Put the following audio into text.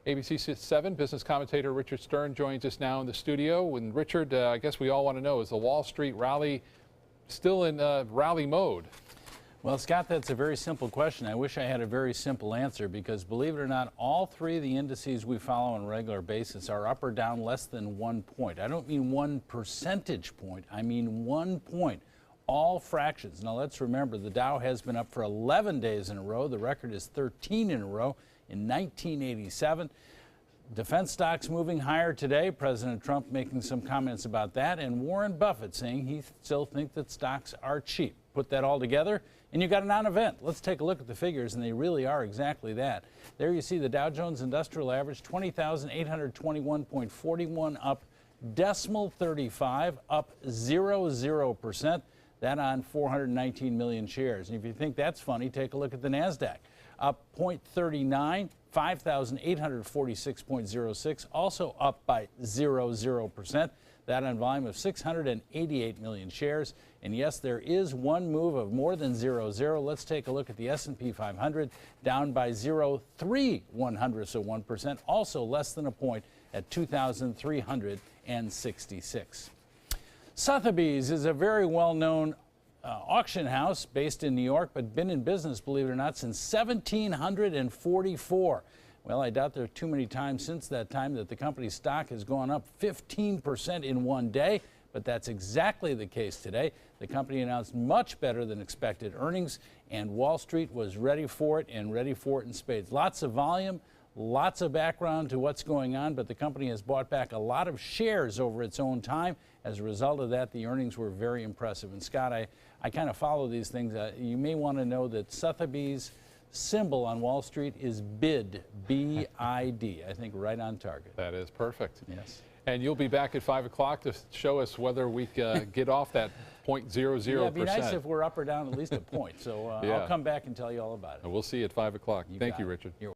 ABC 7 business commentator Richard Stern joins us now in the studio. And Richard, I guess we all want to know, is the Wall Street rally still in rally mode? Well, Scott, that's a very simple question. I wish I had a very simple answer because, believe it or not, all three of the indices we follow on a regular basis are up or down less than 1 point. I don't mean 1 percentage point. I mean 1 point. All fractions. Now, let's remember the Dow has been up for 11 days in a row. The record is 13 in a row in 1987. Defense stocks moving higher today. President Trump making some comments about that, and Warren Buffett saying he still thinks that stocks are cheap. Put that all together, and you got a non-event. Let's take a look at the figures, and they really are exactly that. There you see the Dow Jones Industrial Average, 20,821.41, up 0.35, up 0.00%. That on 419 million shares. And if you think that's funny, take a look at the NASDAQ. Up 0.39, 5,846.06, also up by 0.00%. That on volume of 688 million shares. And yes, there is one move of more than 0.00. Let's take a look at the S&P 500, down by 0.3%, also less than a point at 2,366. Sotheby's is a very well-known auction house based in New York, but been in business, believe it or not, since 1744. Well, I doubt there are too many times since that time that the company's stock has gone up 15% in one day, but that's exactly the case today. The company announced much better than expected earnings, and Wall Street was ready for it and ready for it in spades. Lots of volume, lots of background to what's going on, but the company has bought back a lot of shares over its own time. As a result of that, the earnings were very impressive. And Scott, I kind of follow these things. You may want to know that Sotheby's symbol on Wall Street is BID, B-I-D. I think right on target. That is perfect. Yes. And you'll be back at 5 o'clock to show us whether we get off that 0.00%. Yeah, it'd be nice if we're up or down at least a point. So I'll come back and tell you all about it. And we'll see you at 5 o'clock. Thank you, Richard.